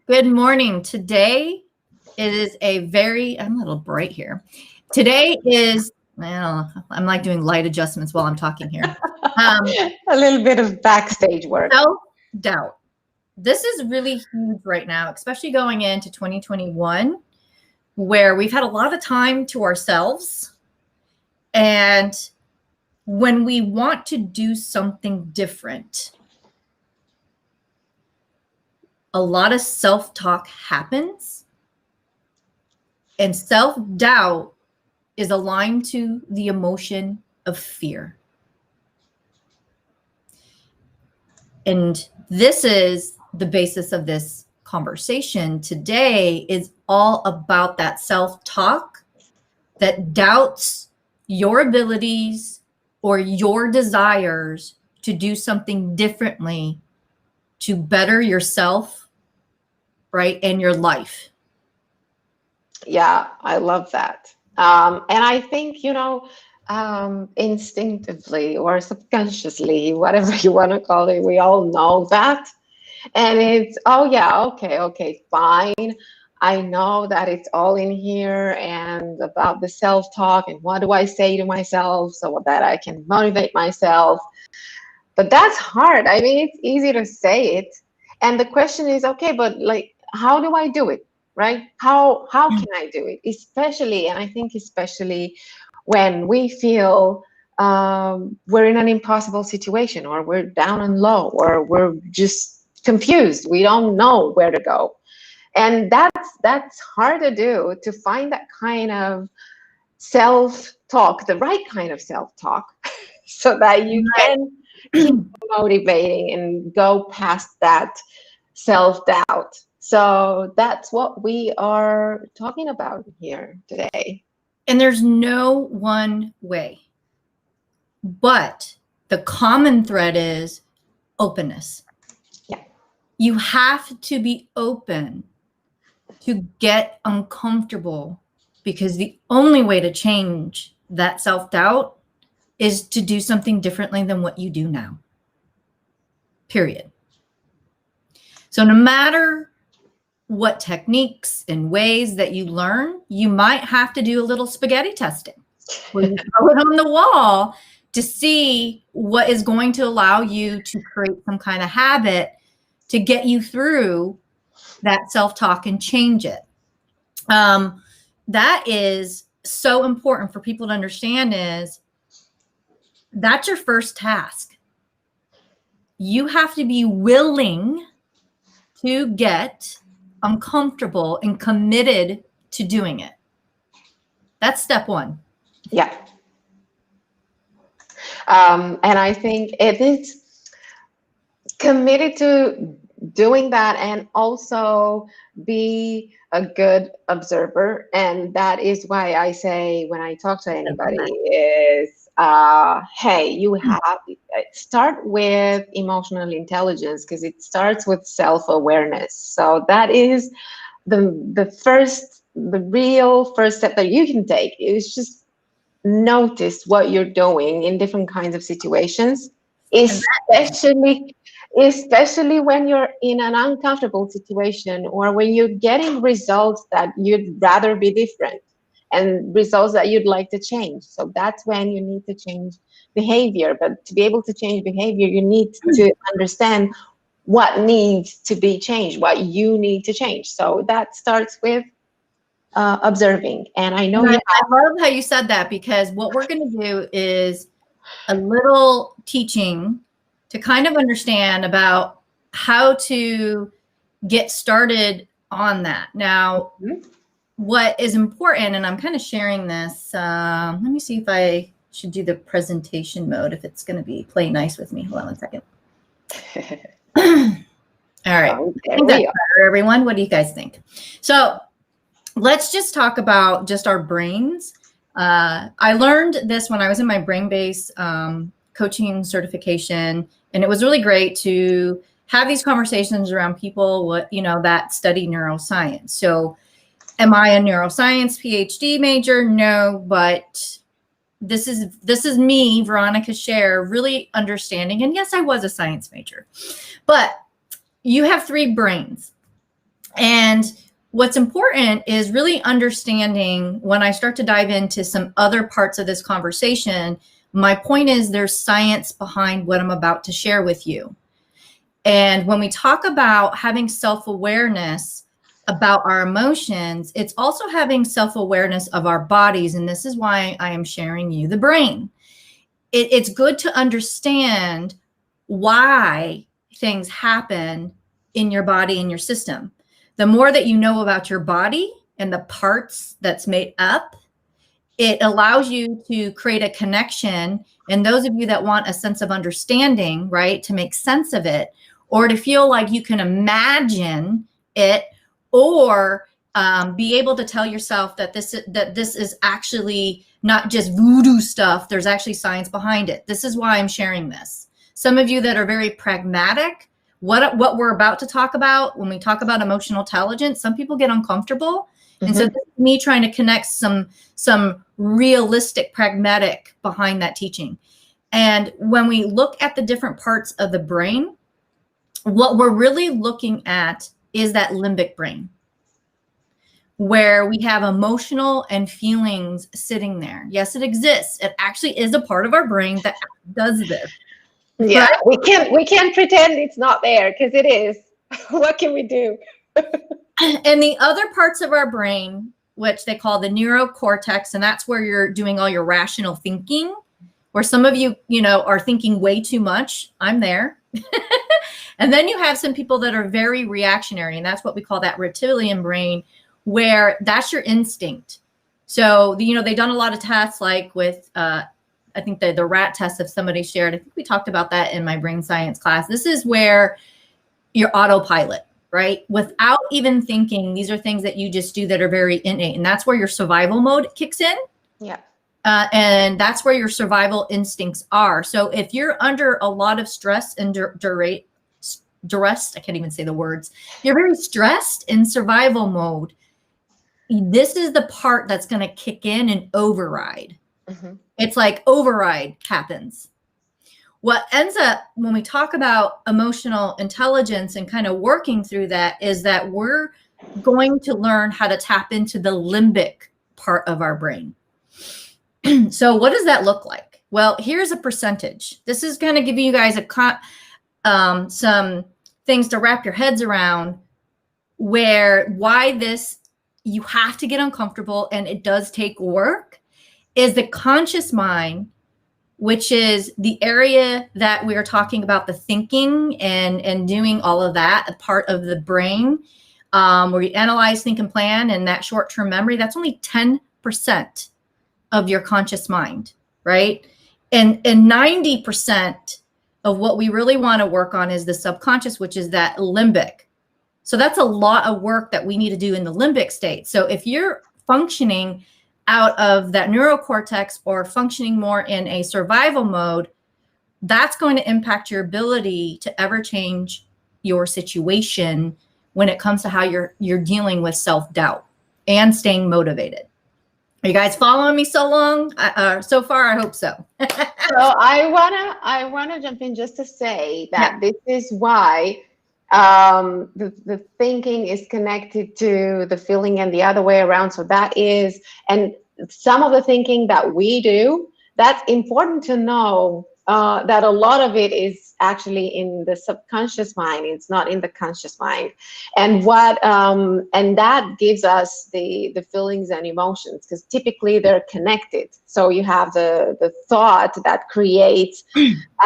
Good morning. Today it is I'm a little bright here. Today is, well, I'm like doing light adjustments while I'm talking here. A little bit of backstage work. Self-doubt. This is really huge right now, especially going into 2021, where we've had a lot of time to ourselves. And when we want to do something different, a lot of self-talk happens, and self-doubt is aligned to the emotion of fear. And this is the basis of this conversation today, is all about that self-talk that doubts your abilities or your desires to do something differently to better yourself, right, and your life. Yeah, I love that. And I think, instinctively or subconsciously, whatever you want to call it, we all know that. And it's, oh yeah, okay, fine. I know that it's all in here and about the self-talk and what do I say to myself so that I can motivate myself. But that's hard. I mean, it's easy to say it. And the question is, okay, but like, how do I do it? Right? How can I do it? Especially, and I think especially when we feel we're in an impossible situation, or we're down and low, or we're just confused. We don't know where to go. And that's hard to do, to find that kind of self-talk, the right kind of self-talk, so that you can keep motivating and go past that self-doubt. So that's what we are talking about here today. And there's no one way, but the common thread is openness. Yeah. You have to be open to get uncomfortable, because the only way to change that self-doubt is to do something differently than what you do now. Period. So no matter what techniques and ways that you learn, you might have to do a little spaghetti testing, where you throw it on the wall to see what is going to allow you to create some kind of habit to get you through that self-talk and change it. That is so important for people to understand, is that's your first task. You have to be willing to get uncomfortable and committed to doing it. That's step one. Yeah. And I think it is committed to doing that, and also be a good observer. And that is why I say, when I talk to anybody, is hey, you have start with emotional intelligence, because it starts with self-awareness. So that is the real first step that you can take, is just notice what you're doing in different kinds of situations, especially when you're in an uncomfortable situation, or when you're getting results that you'd rather be different, and results that you'd like to change. So that's when you need to change behavior. But to be able to change behavior, you need to understand what needs to be changed, what you need to change. So that starts with observing. And I know I love how you said that, because what we're going to do is a little teaching to kind of understand about how to get started on that. Now, what is important, and I'm kind of sharing this, let me see if I should do the presentation mode, if it's going to play nice with me. Hold on one second. All right. I think that's better, everyone. What do you guys think? So let's just talk about just our brains. I learned this when I was in my brain-based coaching certification, and it was really great to have these conversations around people that study neuroscience. So am I a neuroscience PhD major? No, but this is me, Veronica Share, really understanding. And yes, I was a science major, but you have three brains. And what's important is really understanding when I start to dive into some other parts of this conversation, my point is there's science behind what I'm about to share with you. And when we talk about having self-awareness about our emotions, it's also having self-awareness of our bodies. And this is why I am sharing you the brain. It's good to understand why things happen in your body and your system. The more that you know about your body and the parts that's made up, it allows you to create a connection. And those of you that want a sense of understanding, right, to make sense of it, or to feel like you can imagine it, or be able to tell yourself that this is actually not just voodoo stuff. There's actually science behind it. This is why I'm sharing this. Some of you that are very pragmatic, what we're about to talk about, when we talk about emotional intelligence, some people get uncomfortable. Mm-hmm. And so this is me trying to connect some realistic, pragmatic behind that teaching. And when we look at the different parts of the brain, what we're really looking at is that limbic brain, where we have emotional and feelings sitting there. Yes, it exists. It actually is a part of our brain that does this. Yeah, right? we can't pretend it's not there, because it is. What can we do? And the other parts of our brain, which they call the neurocortex, and that's where you're doing all your rational thinking, where some of you, are thinking way too much. I'm there. And then you have some people that are very reactionary, and that's what we call that reptilian brain, where that's your instinct. So, they've done a lot of tests, like with, I think the rat test that somebody shared. I think we talked about that in my brain science class. This is where your autopilot, right? Without even thinking, these are things that you just do that are very innate. And that's where your survival mode kicks in. Yeah. And that's where your survival instincts are. So if you're under a lot of stress and duress, I can't even say the words. You're very stressed in survival mode. This is the part that's going to kick in and override. Mm-hmm. It's like override happens. What ends up when we talk about emotional intelligence and kind of working through that is that we're going to learn how to tap into the limbic part of our brain. So what does that look like? Well, here's a percentage. This is going to give you guys some things to wrap your heads around, why this, you have to get uncomfortable, and it does take work, is the conscious mind, which is the area that we are talking about, the thinking and doing all of that, a part of the brain, where you analyze, think, and plan, and that short-term memory. That's only 10% of your conscious mind, right? And 90% of what we really want to work on is the subconscious, which is that limbic. So that's a lot of work that we need to do in the limbic state. So if you're functioning out of that neurocortex or functioning more in a survival mode, that's going to impact your ability to ever change your situation when it comes to how you're dealing with self-doubt and staying motivated. Are you guys following me so far? I hope so. So I wanna jump in just to say that this is why the thinking is connected to the feeling and the other way around. So that is, and some of the thinking that we do, that's important to know that a lot of it is actually in the subconscious mind. It's not in the conscious mind. And and that gives us the feelings and emotions, because typically they're connected. So you have the thought that creates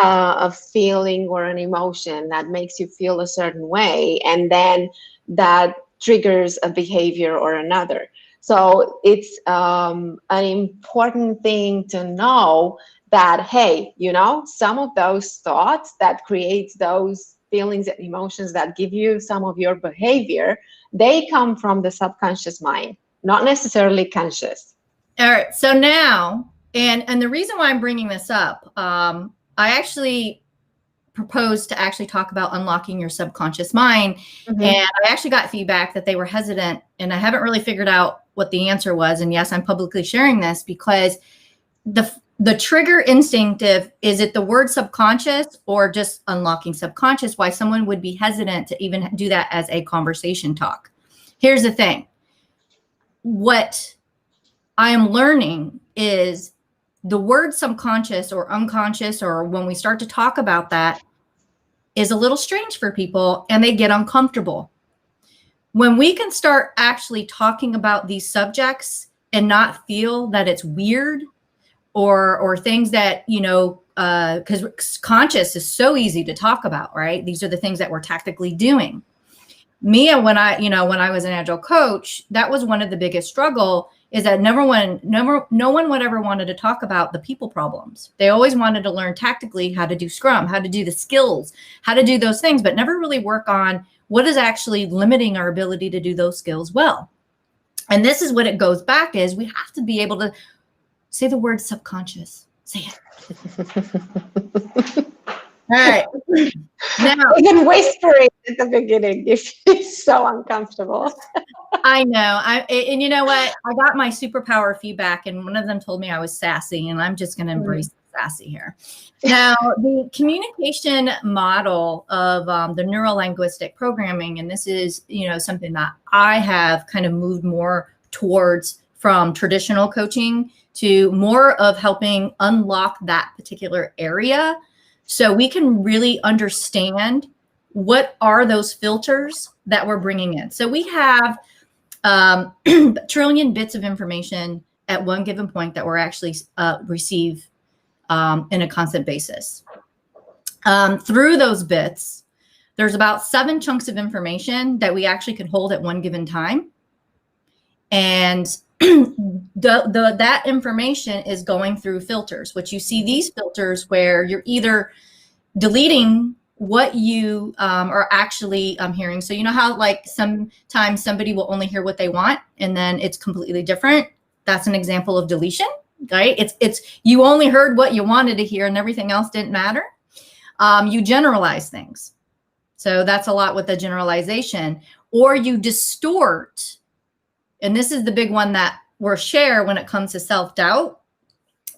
a feeling or an emotion that makes you feel a certain way, and then that triggers a behavior or another. So it's an important thing to know that, hey, some of those thoughts that create those feelings and emotions that give you some of your behavior, they come from the subconscious mind, not necessarily conscious. All right. So now, and the reason why I'm bringing this up, I actually proposed to actually talk about unlocking your subconscious mind. Mm-hmm. And I actually got feedback that they were hesitant, and I haven't really figured out what the answer was. And yes, I'm publicly sharing this because the trigger instinctive, is it the word subconscious or just unlocking subconscious? Why someone would be hesitant to even do that as a conversation talk. Here's the thing. What I am learning is the word subconscious or unconscious, or when we start to talk about that, is a little strange for people and they get uncomfortable. When we can start actually talking about these subjects and not feel that it's weird or things that, you know, because conscious is so easy to talk about, right? These are the things that we're tactically doing. Mia, when I was an agile coach, that was one of the biggest struggle, is that no one would ever wanted to talk about the people problems. They always wanted to learn tactically how to do Scrum, how to do the skills, how to do those things, but never really work on what is actually limiting our ability to do those skills well. And this is what it goes back is we have to be able to say the word subconscious. Say it. All right. Now, even whispering at the beginning is so uncomfortable. I know. And you know what? I got my superpower feedback, and one of them told me I was sassy, and I'm just going to embrace sassy here. Now, the communication model of the neuro-linguistic programming, and this is, you know, something that I have kind of moved more towards from traditional coaching to more of helping unlock that particular area, so we can really understand what are those filters that we're bringing in. So we have a trillion bits of information at one given point that we're actually receive in a constant basis. Through those bits, there's about 7 chunks of information that we actually can hold at one given time. And that information is going through filters, which you see these filters where you're either deleting what you are actually hearing. So you know how like sometimes somebody will only hear what they want and then it's completely different. That's an example of deletion, right? It's you only heard what you wanted to hear and everything else didn't matter. You generalize things. So that's a lot with the generalization, or you distort. And this is the big one that we'll share when it comes to self-doubt.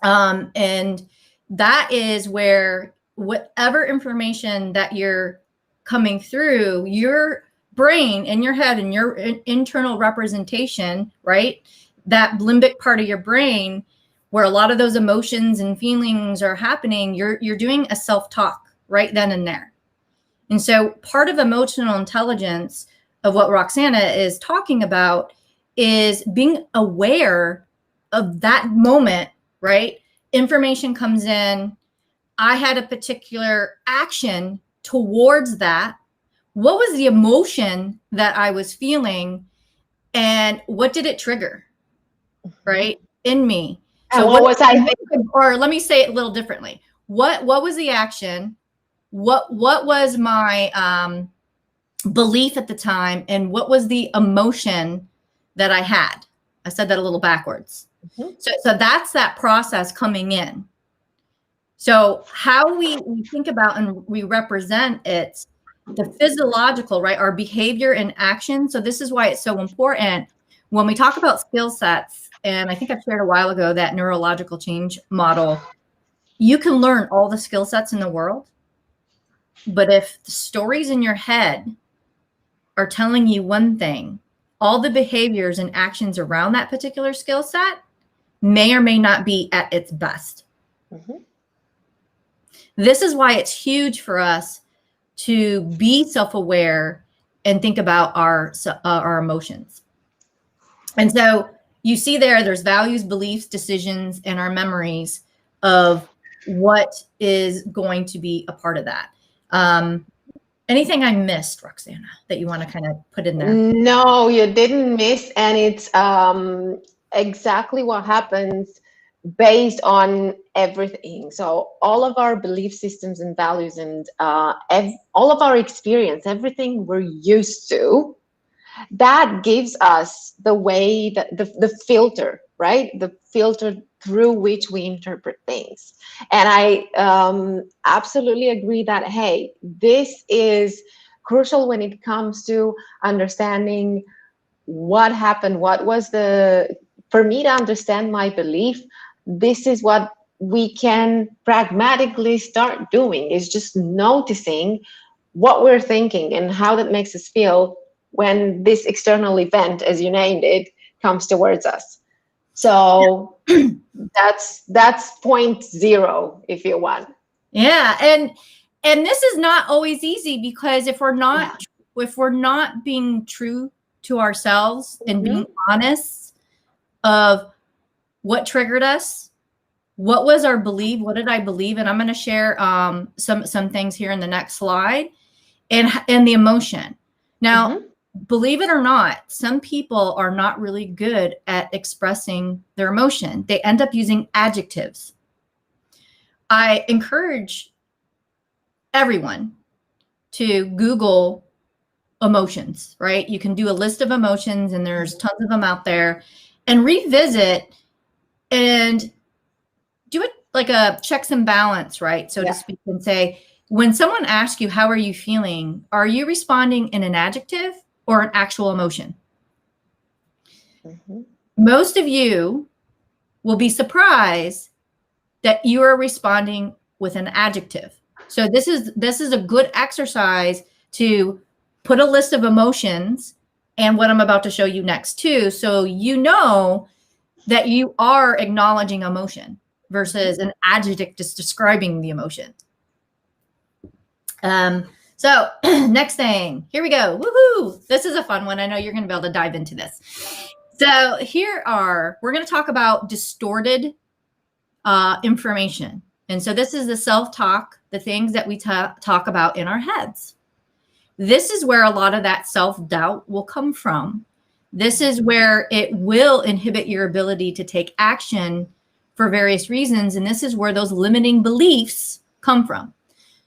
And that is where whatever information that you're coming through, your brain in your head and your internal representation, right? That limbic part of your brain where a lot of those emotions and feelings are happening, you're doing a self-talk right then and there. And so part of emotional intelligence of what Roxana is talking about is being aware of that moment, right? Information comes in. I had a particular action towards that. What was the emotion that I was feeling and what did it trigger, right? In me. So what was I thinking? Or let me say it a little differently. What was the action? What was my belief at the time? And what was the emotion that I had? I said that a little backwards. Mm-hmm. So that's that process coming in. So how we think about and we represent it, the physiological, right? Our behavior and action. So this is why it's so important when we talk about skill sets. And I think I shared a while ago that neurological change model. You can learn all the skill sets in the world, but if the stories in your head are telling you one thing, all the behaviors and actions around that particular skill set may or may not be at its best. Mm-hmm. This is why it's huge for us to be self-aware and think about our emotions. And so you see there's values, beliefs, decisions, and our memories of what is going to be a part of that. Anything I missed, Roxana, that you want to kind of put in there? No, you didn't miss. And it's exactly what happens based on everything. So all of our belief systems and values and all of our experience, everything we're used to, that gives us the way that the filter, right? The filter through which we interpret things. And I absolutely agree that, hey, this is crucial when it comes to understanding what happened, what was for me to understand my belief, this is what we can pragmatically start doing, is just noticing what we're thinking and how that makes us feel when this external event, as you named it, comes towards us. So that's point zero, if you want. Yeah, and this is not always easy, because if we're not being true to ourselves and being honest of what triggered us, what was our belief, what did I believe, and I'm going to share some things here in the next slide, and the emotion. Now, believe it or not, some people are not really good at expressing their emotion. They end up using adjectives. I encourage everyone to Google emotions, right? You can do a list of emotions, and there's tons of them out there, and revisit and do it like a checks and balance, right? So to speak, and say, when someone asks you, how are you feeling? Are you responding in an adjective or an actual emotion? Most of you will be surprised that you are responding with an adjective. So this is a good exercise to put a list of emotions and what I'm about to show you next too, so you know that you are acknowledging emotion versus an adjective just describing the emotion. So next thing, here we go. Woohoo! This is a fun one. I know you're going to be able to dive into this. So we're going to talk about distorted information. And so this is the self-talk, the things that we talk about in our heads. This is where a lot of that self-doubt will come from. This is where it will inhibit your ability to take action for various reasons. And this is where those limiting beliefs come from.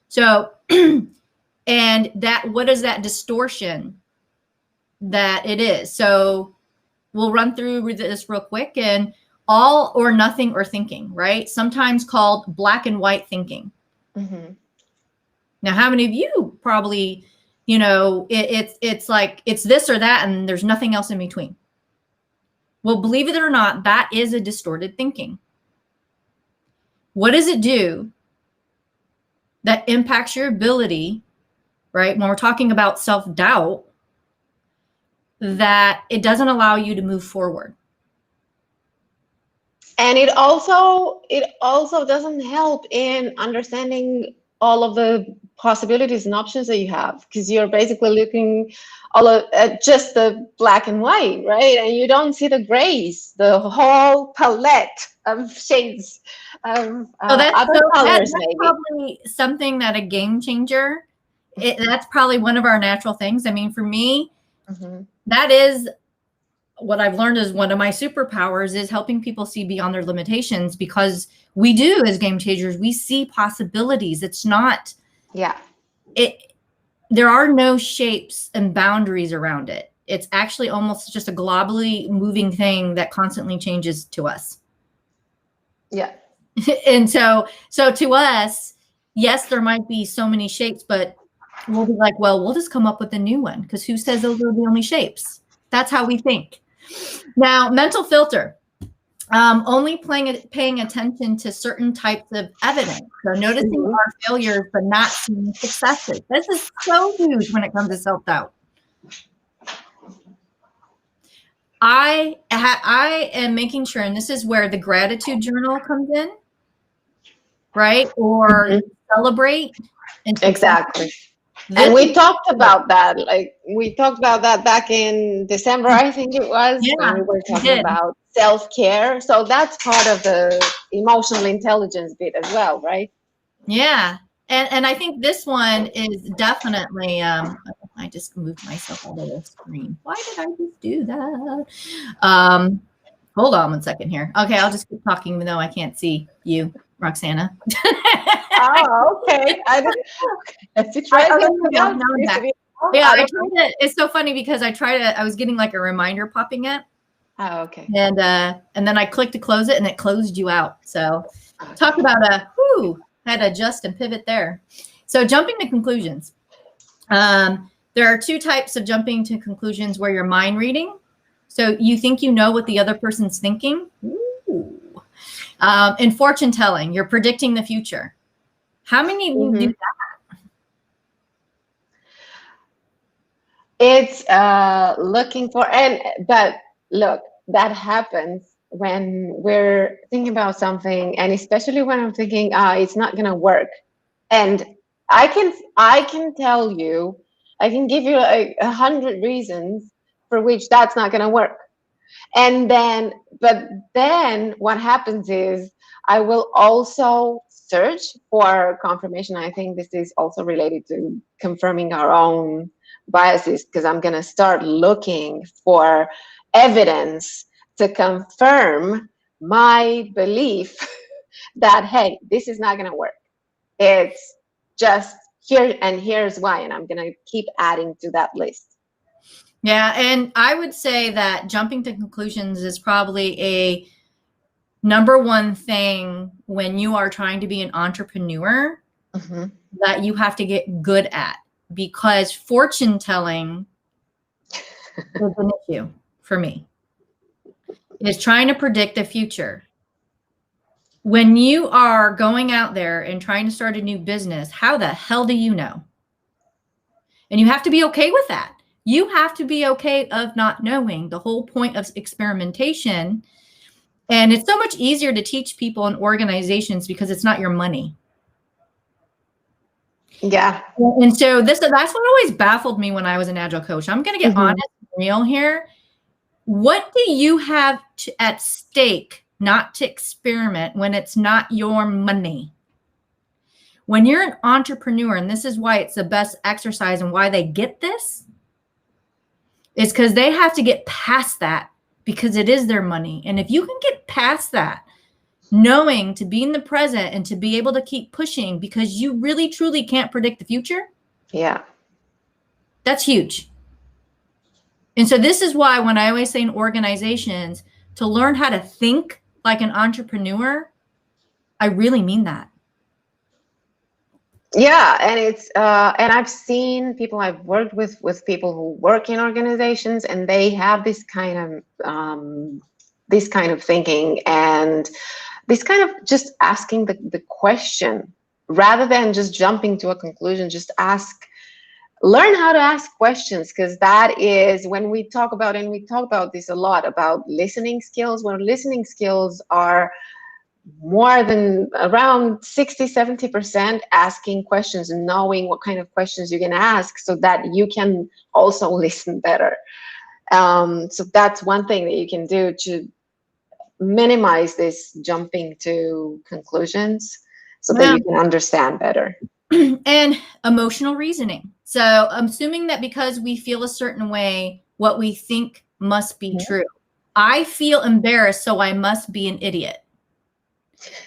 So, and what is that distortion that it is? So we'll run through this real quick. And all or nothing or thinking, right? Sometimes called black and white thinking. Now, how many of you probably, it's like it's this or that, and there's nothing else in between? Well, believe it or not, that is a distorted thinking. What does it do that impacts your ability, right? When we're talking about self-doubt, that it doesn't allow you to move forward. And it also doesn't help in understanding all of the possibilities and options that you have, because you're basically looking at just the black and white, right? And you don't see the grays, the whole palette of shades of other colors. That's probably something that a game changer. That's probably one of our natural things. I mean, for me, that is what I've learned is one of my superpowers is helping people see beyond their limitations, because we do, as game changers, we see possibilities. It's not, there are no shapes and boundaries around it. It's actually almost just a globally moving thing that constantly changes to us. Yeah. And so to us, yes, there might be so many shapes, but we'll be like, well, we'll just come up with a new one, because who says those are the only shapes? That's how we think. Now, mental filter, only paying attention to certain types of evidence. So noticing our failures, but not seeing successes. This is so huge when it comes to self-doubt. I am making sure, and this is where the gratitude journal comes in, right? Or celebrate. Exactly. And we talked about that. We talked about that back in December, I think it was, when we were talking about self-care. So that's part of the emotional intelligence bit as well, right? Yeah. And I think this one is definitely, I just moved myself out of the screen. Why did I just do that? Hold on one second here. Okay, I'll just keep talking even though I can't see you, Roxana. Oh, okay. It's so funny because I was getting like a reminder popping up. Oh, okay. And then I clicked to close it and it closed you out. So talk about had to adjust and pivot there. So jumping to conclusions. There are two types of jumping to conclusions where you're mind reading. So you think you know what the other person's thinking. Ooh. And fortune telling, you're predicting the future. How many of you do that? It's looking for, but look, that happens when we're thinking about something, and especially when I'm thinking, it's not gonna work. And I can tell you, I can give you like 100 reasons for which that's not gonna work. And then, but then what happens is I will also search for confirmation. I think this is also related to confirming our own biases, because I'm going to start looking for evidence to confirm my belief that, hey, this is not going to work. It's just here, and here's why. And I'm going to keep adding to that list. Yeah, and I would say that jumping to conclusions is probably a number one thing when you are trying to be an entrepreneur that you have to get good at, because fortune telling is an issue for me. It's trying to predict the future. When you are going out there and trying to start a new business, how the hell do you know? And you have to be okay with that. You have to be okay of not knowing. The whole point of experimentation. And it's so much easier to teach people in organizations because it's not your money. Yeah. And so that's what always baffled me when I was an agile coach. I'm going to get honest and real here. What do you have at stake not to experiment when it's not your money? When you're an entrepreneur, and this is why it's the best exercise and why they get this, is because they have to get past that, because it is their money. And if you can get past that, knowing to be in the present and to be able to keep pushing because you really, truly can't predict the future. Yeah. That's huge. And so this is why when I always say in organizations to learn how to think like an entrepreneur, I really mean that. Yeah, and it's and I've seen people, I've worked with people who work in organizations, and they have this kind of thinking, and this kind of just asking the question rather than just jumping to a conclusion. Just learn how to ask questions, because that is when we talk about, and we talk about this a lot, about listening skills. When listening skills are more than around 60-70% asking questions and knowing what kind of questions you can ask so that you can also listen better. So that's one thing that you can do to minimize this jumping to conclusions so that you can understand better. And emotional reasoning. So I'm assuming that because we feel a certain way, what we think must be true. I feel embarrassed, so I must be an idiot.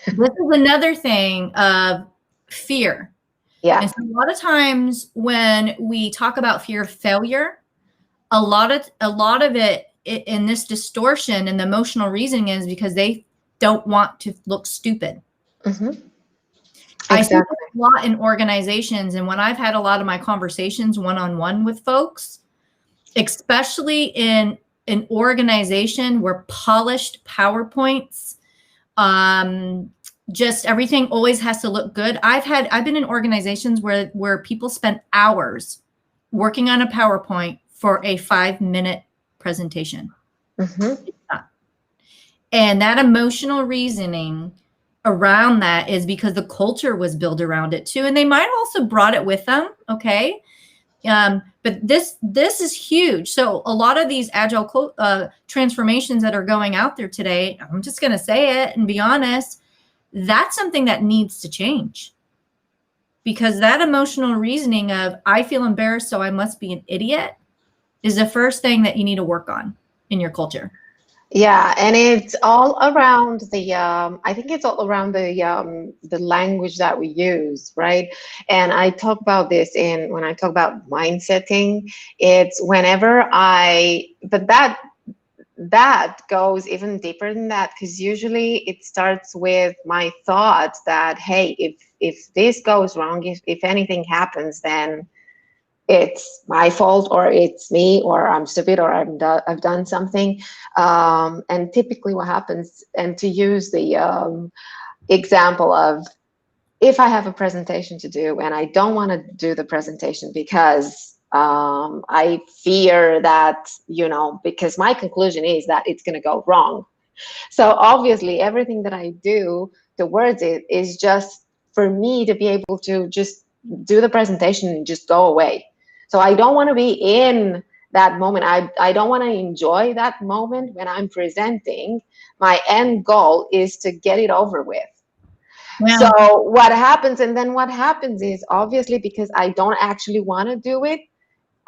This is another thing of fear. Yeah. And so a lot of times when we talk about fear of failure, a lot of it in this distortion and the emotional reasoning is because they don't want to look stupid. Exactly. I see a lot in organizations, and when I've had a lot of my conversations one-on-one with folks, especially in an organization where polished PowerPoints, just everything always has to look good. I've been in organizations where people spent hours working on a PowerPoint for a 5-minute presentation. And that emotional reasoning around that is because the culture was built around it too. And they might also brought it with them. Okay. But this is huge. So a lot of these agile transformations that are going out there today, I'm just going to say it and be honest, that's something that needs to change, because that emotional reasoning of I feel embarrassed, so I must be an idiot is the first thing that you need to work on in your culture. Yeah, and it's all around I think it's all around the language that we use, right? And I talk about this when I talk about mindsetting. It's whenever but that goes even deeper than that, because usually it starts with my thought that, hey, if this goes wrong, if anything happens, then it's my fault, or it's me, or I'm stupid, or I've done something. And typically what happens, and to use the example of, if I have a presentation to do and I don't want to do the presentation because I fear that, you know, because my conclusion is that it's going to go wrong. So obviously everything that I do towards it is just for me to be able to just do the presentation and just go away. So I don't want to be in that moment. I don't want to enjoy that moment when I'm presenting. My end goal is to get it over with. Yeah. So what happens, and then what happens is, obviously, because I don't actually want to do it,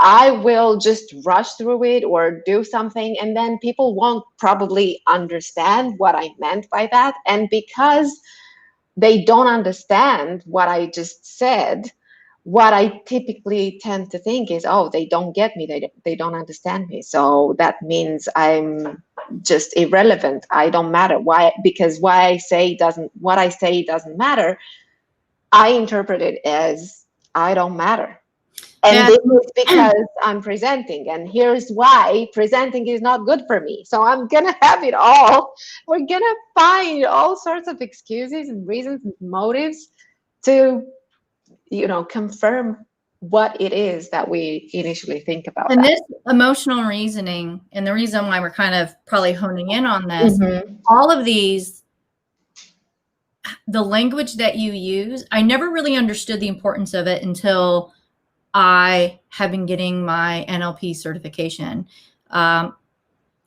I will just rush through it or do something, and then people won't probably understand what I meant by that. And because they don't understand what I just said, what I typically tend to think is, oh, they don't get me, they don't understand me. So that means I'm just irrelevant. I don't matter. Why? Because what I say doesn't matter. I interpret it as I don't matter. And Yeah. this is because I'm presenting, and here's why presenting is not good for me. So I'm gonna have it all. We're gonna find all sorts of excuses and reasons and motives to, you know, confirm what it is that we initially think about. And that. this emotional reasoning, and the reason why we're kind of probably honing in on this, Mm-hmm. all of these, the language that you use, I never really understood the importance of it until I have been getting my NLP certification. I'm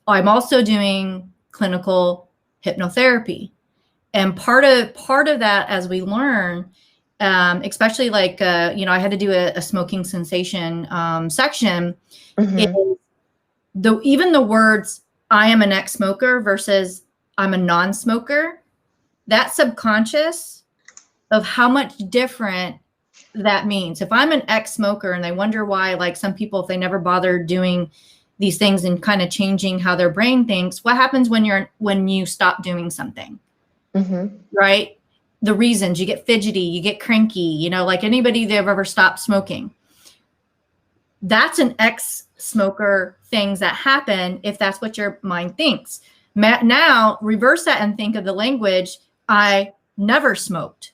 also doing clinical hypnotherapy. And part of that, as we learn, especially like, you know, I had to do a smoking cessation section. Mm-hmm. Even the words, I am an ex-smoker versus I'm a non-smoker, that subconscious of how much different that means. If I'm an ex-smoker and they wonder why, like some people, if they never bother doing these things and kind of changing how their brain thinks, what happens when you stop doing something? Mm-hmm. Right? The reasons: you get fidgety, you get cranky, you know, like anybody that have ever stopped smoking. That's an ex-smoker things that happen if that's what your mind thinks. Now reverse that and think of the language, I never smoked.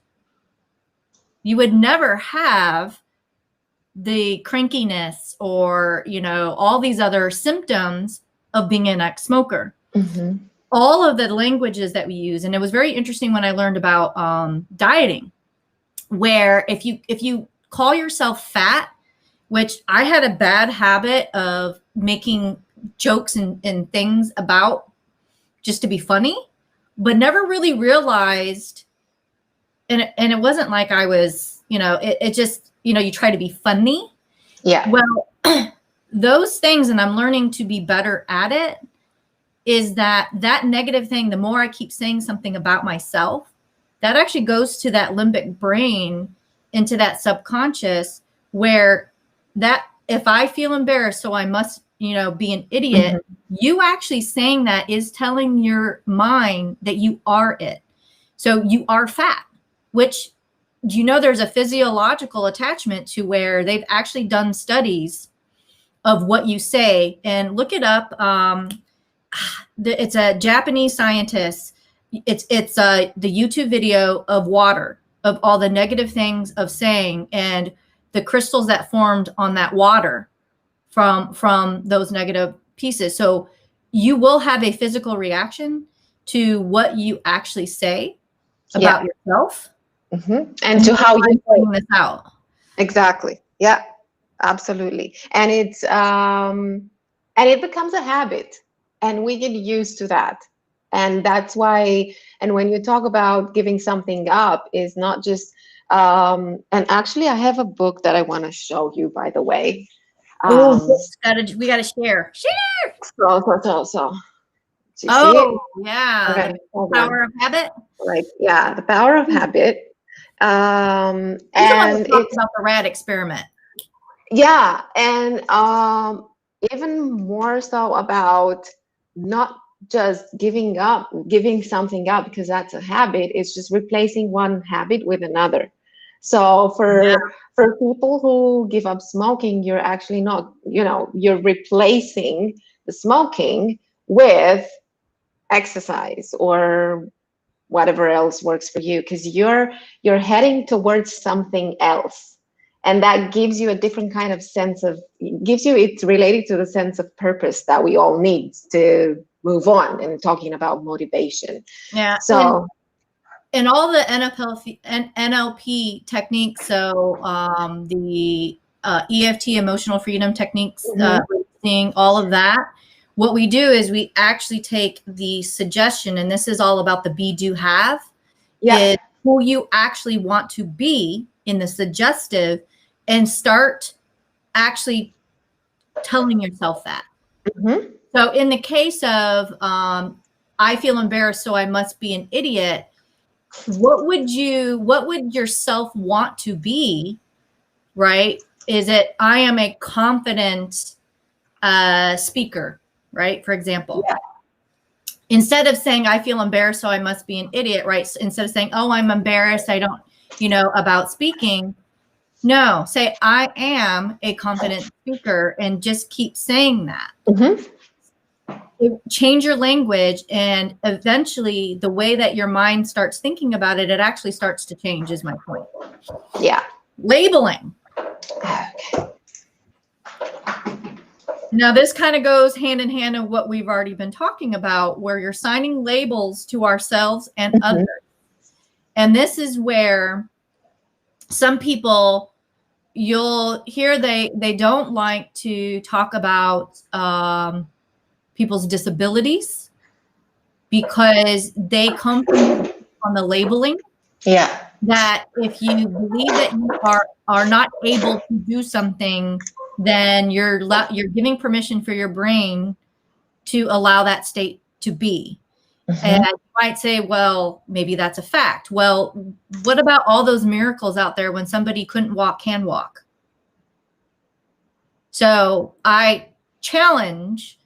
You would never have the crankiness or, you know, all these other symptoms of being an ex-smoker. Mm-hmm. All of the languages that we use. And it was very interesting when I learned about dieting, where if you call yourself fat, which I had a bad habit of making jokes and things about just to be funny, but never really realized, and it wasn't like I was, you know, it just, you know, you try to be funny. Yeah. Well, those things, and I'm learning to be better at it, is that negative thing, the more I keep saying something about myself, that actually goes to that limbic brain, into that subconscious, where that if I feel embarrassed, so I must, you know, be an idiot, Mm-hmm. you actually saying that is telling your mind that you are it. So you are fat, which, you know, there's a physiological attachment to where they've actually done studies of what you say, and look it up. It's a Japanese scientist. It's the YouTube video of water, of all the negative things of saying, and the crystals that formed on that water from those negative pieces. So you will have a physical reaction to what you actually say about yourself. Mm-hmm. And to how you bring this out. Exactly. Yeah, absolutely. And it becomes a habit, and we get used to that. And that's why, and when you talk about giving something up, is not just and actually I have a book that I want to show you, by the way. We gotta share. So do you see it? Oh yeah, Okay, the hold power on. of habit. Like, yeah, the power of habit. He's the one that And talks it's, about the rad experiment. yeah, and even more so about not just giving something up because that's a habit. It's just replacing one habit with another. So for people who give up smoking, you're actually not, you know, you're replacing the smoking with exercise or whatever else works for you, because you're heading towards something else. And that gives you a different kind of sense of, it's related to the sense of purpose that we all need to move on, and talking about motivation. Yeah. So and all the NLP techniques, so the EFT, emotional freedom techniques, seeing all of that, what we do is we actually take the suggestion, and this is all about the be, do, have, is who you actually want to be in the suggestive, and start actually telling yourself that. So in the case of I feel embarrassed, so I must be an idiot, what would yourself want to be, right? Is it, I am a confident speaker, right? For example, instead of saying I feel embarrassed, so I must be an idiot, right? Instead of saying, oh, I'm embarrassed, I don't, about speaking. No, say I am a confident speaker, and just keep saying that. Change your language, and eventually the way that your mind starts thinking about it, it actually starts to change, is my point. Yeah. Labeling. Okay. Now, this kind of goes hand in hand in what we've already been talking about, where you're assigning labels to ourselves and others. And this is where some people, you'll hear they don't like to talk about people's disabilities, because they come from on the labeling. Yeah. That if you believe that you are not able to do something, then you're giving permission for your brain to allow that state to be. And you might say, well, maybe that's a fact. Well, what about all those miracles out there when somebody couldn't walk, can walk? So I challenge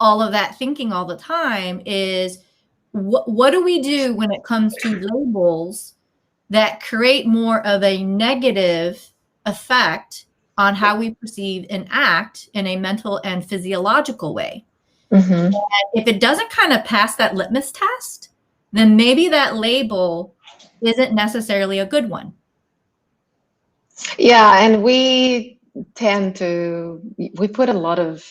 all of that thinking all the time is, what do we do when it comes to labels that create more of a negative effect on how we perceive and act in a mental and physiological way? And if it doesn't kind of pass that litmus test, then maybe that label isn't necessarily a good one. Yeah, and we put a lot of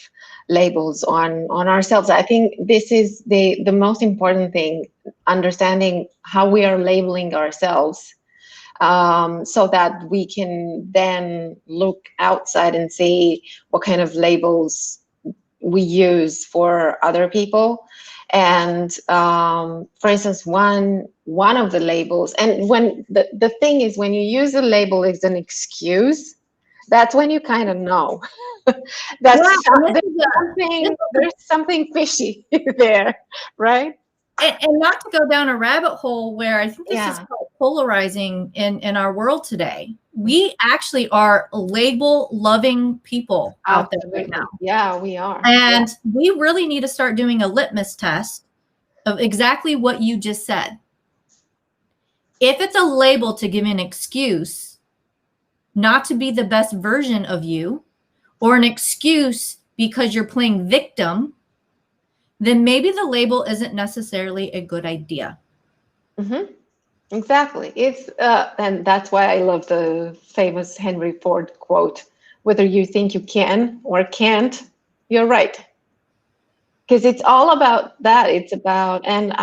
labels on ourselves. I think this is the most important thing, understanding how we are labeling ourselves, so that we can then look outside and see what kind of labels we use for other people. And for instance, one of the labels, and when the thing is, when you use a label as an excuse, that's when you kind of know there's something fishy there, right? And not to go down a rabbit hole where I think this is quite polarizing in our world today. We actually are label-loving people out there right now. Yeah, we are. And we really need to start doing a litmus test of exactly what you just said. If it's a label to give an excuse not to be the best version of you, or an excuse because you're playing victim, then maybe the label isn't necessarily a good idea. Exactly. It's and that's why I love the famous Henry Ford quote: whether you think you can or can't, you're right. Because it's all about that. It's about, and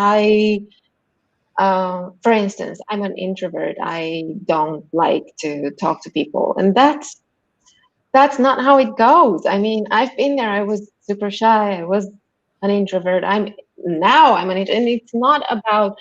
for instance, I'm an introvert. I don't like to talk to people, and that's not how it goes. I mean, I've been there. I was super shy. I was an introvert. And it's not about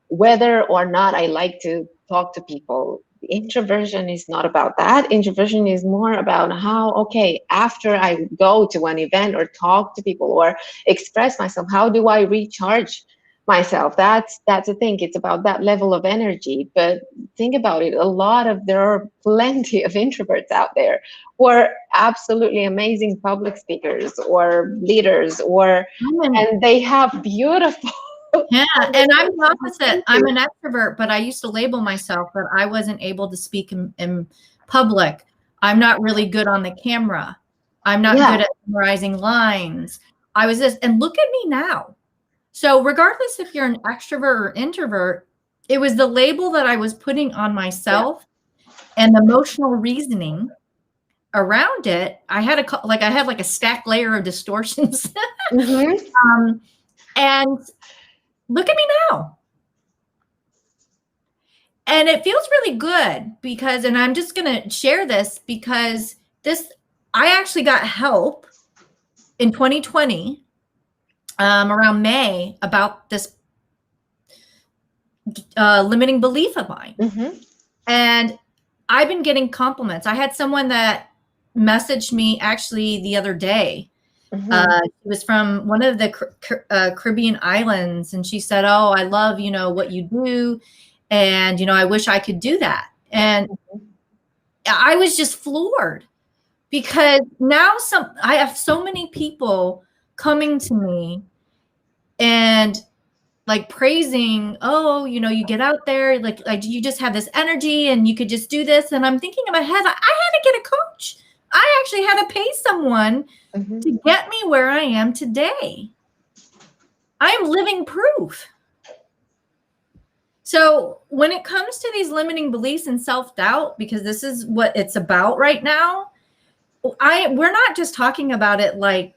whether or not I like to talk to people. Introversion is not about that. Introversion is more about how, okay, after I go to an event or talk to people or express myself, how do I recharge myself? That's the thing. It's about that level of energy. But think about it. There are plenty of introverts out there who are absolutely amazing public speakers or leaders, and they have beautiful. Yeah, and I'm the opposite. I'm an extrovert, but I used to label myself that I wasn't able to speak in public. I'm not really good on the camera. I'm not good at memorizing lines. I was this, and look at me now. So regardless if you're an extrovert or introvert, it was the label that I was putting on myself and the emotional reasoning around it, I had like a stacked layer of distortions. And look at me now. And it feels really good because, and I'm just going to share this because I actually got help in 2020, around May, about this limiting belief of mine. And I've been getting compliments. I had someone that messaged me actually the other day. It was from one of the Caribbean islands, and she said, "Oh, I love, what you do, and I wish I could do that." And I was just floored because now I have so many people coming to me and like praising, "Oh, you get out there, like you just have this energy and you could just do this." And I'm thinking in my head, I had to get a coach. I actually had to pay someone to get me where I am today. I'm living proof. So when it comes to these limiting beliefs and self-doubt, because this is what it's about right now, we're not just talking about it like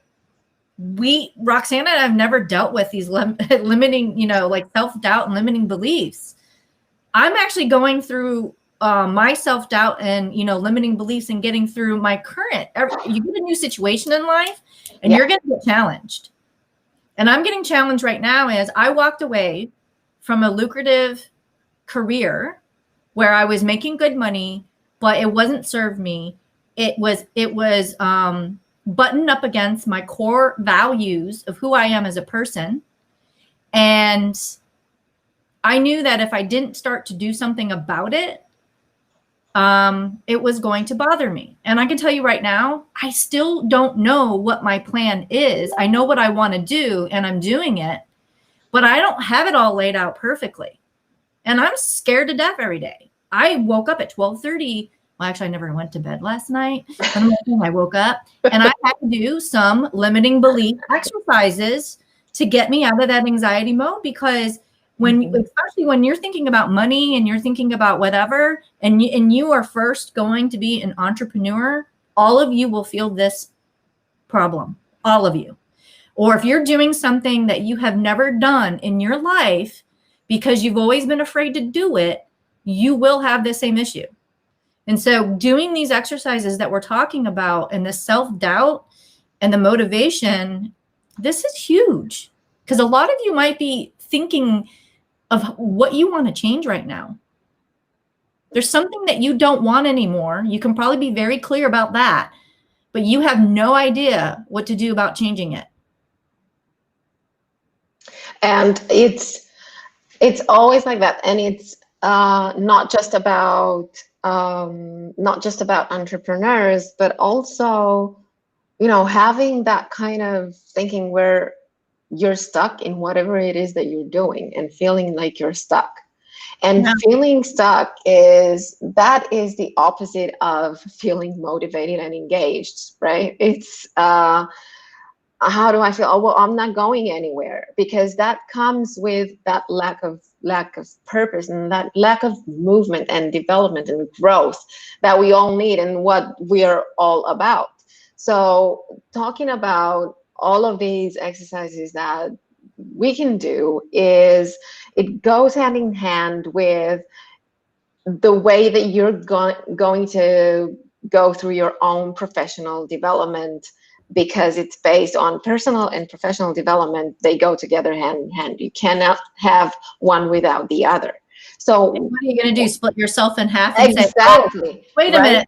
Roxana and I've never dealt with these limiting, like self-doubt and limiting beliefs. I'm actually going through my self-doubt and, limiting beliefs and getting through my you get a new situation in life and you're going to get challenged. And I'm getting challenged right now as I walked away from a lucrative career where I was making good money, but it wasn't served me. It was buttoned up against my core values of who I am as a person. And I knew that if I didn't start to do something about it, it was going to bother me. And I can tell you right now, I still don't know what my plan is. I know what I want to do and I'm doing it, but I don't have it all laid out perfectly. And I'm scared to death every day. I woke up at 12:30. Well, actually, I never went to bed last night. But I woke up and I had to do some limiting belief exercises to get me out of that anxiety mode, because especially when you're thinking about money and you're thinking about whatever, and you are first going to be an entrepreneur, all of you will feel this problem, all of you. Or if you're doing something that you have never done in your life because you've always been afraid to do it, you will have the same issue. And so doing these exercises that we're talking about and the self-doubt and the motivation, this is huge, because a lot of you might be thinking of what you want to change right now. There's something that you don't want anymore. You can probably be very clear about that, but you have no idea what to do about changing it. And it's always like that. And it's not just about entrepreneurs, but also, having that kind of thinking where you're stuck in whatever it is that you're doing and feeling like you're stuck. And feeling stuck is the opposite of feeling motivated and engaged, right? It's how do I feel? Oh, well, I'm not going anywhere, because that comes with that lack of purpose and that lack of movement and development and growth that we all need and what we are all about. So talking about all of these exercises that we can do, it goes hand in hand with the way that you're going to go through your own professional development, because it's based on personal and professional development. They go together hand in hand. You cannot have one without the other. So what are you going to do? Split yourself in half? And exactly. Say, oh, wait a minute.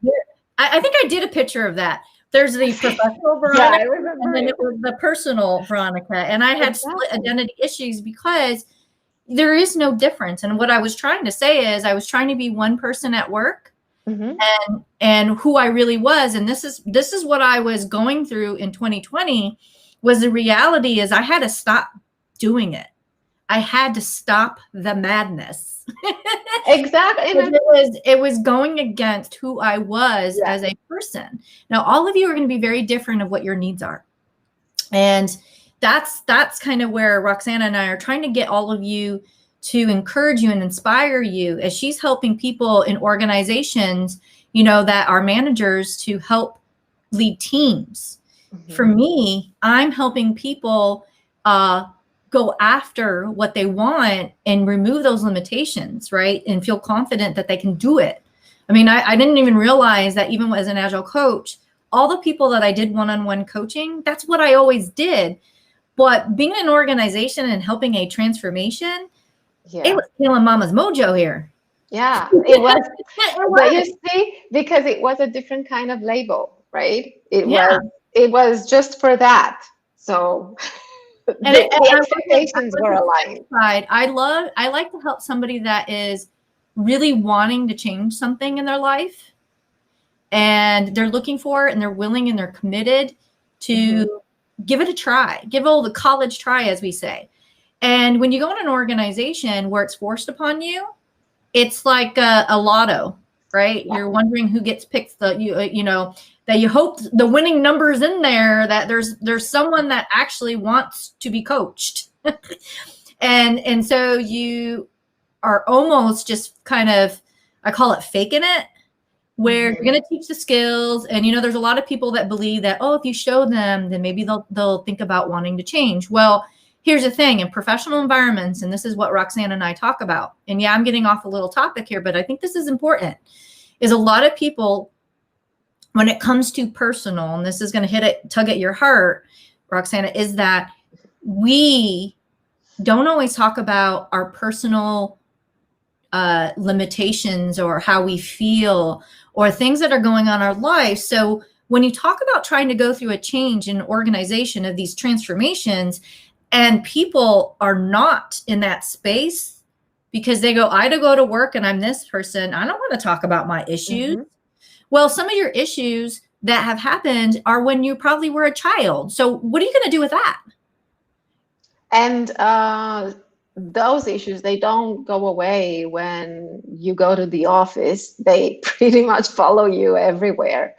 I think I did a picture of that. There's the professional Veronica, and then it was the personal Veronica. And I had split identity issues because there is no difference. And what I was trying to say is I was trying to be one person at work, and who I really was. And this is what I was going through in 2020. Was the reality is I had to stop doing it. I had to stop the madness. Exactly. It was going against who I was as a person. Now, all of you are going to be very different of what your needs are. And that's kind of where Roxana and I are trying to get all of you to encourage you and inspire you as she's helping people in organizations, you know, that are managers to help lead teams. For me, I'm helping people go after what they want and remove those limitations, right? And feel confident that they can do it. I mean, I didn't even realize that even as an Agile coach, all the people that I did one-on-one coaching, that's what I always did. But being in an organization and helping a transformation, it was killing mama's mojo here. Yeah, it was. But you see, because it was a different kind of label, right? It was just for that. So the expectations were aligned. I like to help somebody that is really wanting to change something in their life, and they're looking for it, and they're willing and they're committed to give it a try, give all the college try, as we say. And when you go in an organization where it's forced upon you, it's like a lotto, right? Yeah. You're wondering who gets picked. You know, that you hope the winning numbers in there, that there's someone that actually wants to be coached. and so you are almost just kind of, I call it faking it, where you're going to teach the skills. And, you know, there's a lot of people that believe that, oh, if you show them, then maybe they'll think about wanting to change. Well, here's the thing, in professional environments, and this is what Roxana and I talk about, and yeah, I'm getting off a little topic here, but I think this is important, is a lot of people, when it comes to personal, and this is going to tug at your heart, Roxana, is that we don't always talk about our personal limitations or how we feel or things that are going on in our life. So when you talk about trying to go through a change in organization of these transformations, and people are not in that space because they go, I go to work and I'm this person, I don't want to talk about my issues. Well, some of your issues that have happened are when you probably were a child. So what are you going to do with that? And those issues, they don't go away when you go to the office. They pretty much follow you everywhere.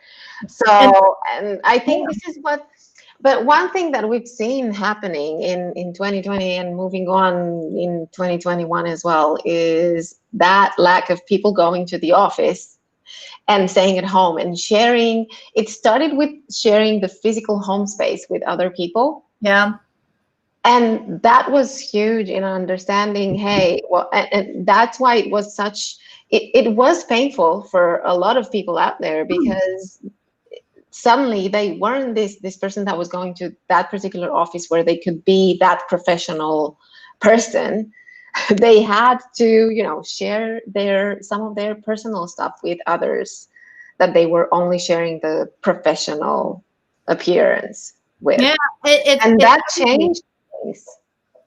So, and I think this is what, but one thing that we've seen happening in 2020 and moving on in 2021 as well is that lack of people going to the office and staying at home and sharing. It started with sharing the physical home space with other people. Yeah. And that was huge in understanding, hey, well, and that's why it was such, it was painful for a lot of people out there, because suddenly they weren't this person that was going to that particular office where they could be that professional person. They had to, you know, share some of their personal stuff with others that they were only sharing the professional appearance with. Yeah, and that changed.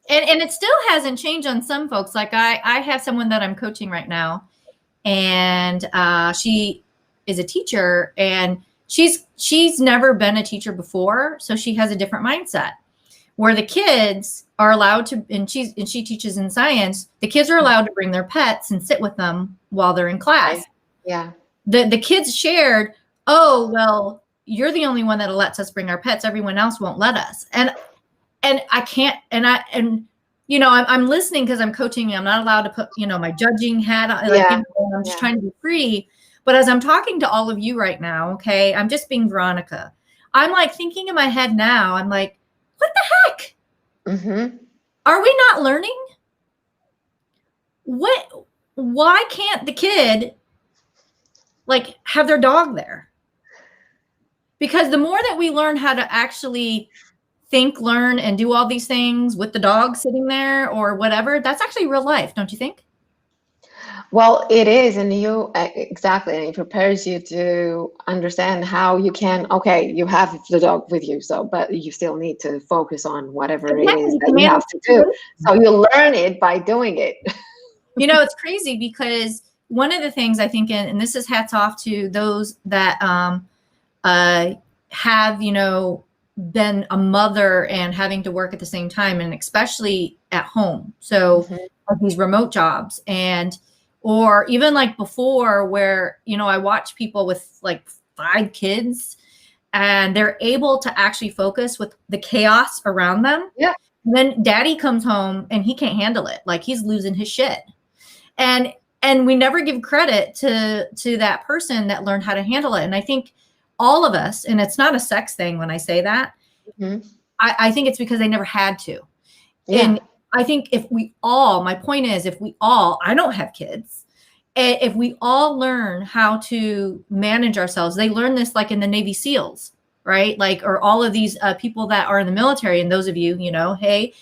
And it still hasn't changed on some folks. Like I have someone that I'm coaching right now, and she is a teacher, and she's never been a teacher before, so she has a different mindset where the kids are allowed to, and she teaches in science, the kids are allowed to bring their pets and sit with them while they're in class. Yeah. The kids shared, oh, well, you're the only one that lets us bring our pets. Everyone else won't let us. And I can't, and you know, I'm listening because I'm coaching. I'm not allowed to put, you know, my judging hat on. Like, you know, I'm just trying to be free. But as I'm talking to all of you right now, okay, I'm just being Veronica. I'm like thinking in my head now, I'm like, what the heck? Are we not learning? Why can't the kid like have their dog there? Because the more that we learn how to actually think, learn, and do all these things with the dog sitting there or whatever, that's actually real life, don't you think? Well, it is, and exactly, and it prepares you to understand how you can, okay, you have the dog with you, so, but you still need to focus on whatever it is that you have to do. So you learn it by doing it. You know, it's crazy because one of the things I think, and this is hats off to those that have, you know, been a mother and having to work at the same time, and especially at home. So these remote jobs, and or even like before where, you know, I watch people with like 5 kids and they're able to actually focus with the chaos around them. Yeah. then daddy comes home and he can't handle it. Like he's losing his shit. And we never give credit to that person that learned how to handle it. And I think all of us, and it's not a sex thing when I say that, I think it's because they never had to. Yeah. And I think if we all, my point is, if we all, I don't have kids, if we all learn how to manage ourselves, they learn this like in the Navy SEALs, right? Like, or all of these people that are in the military, and those of you, you know, hey,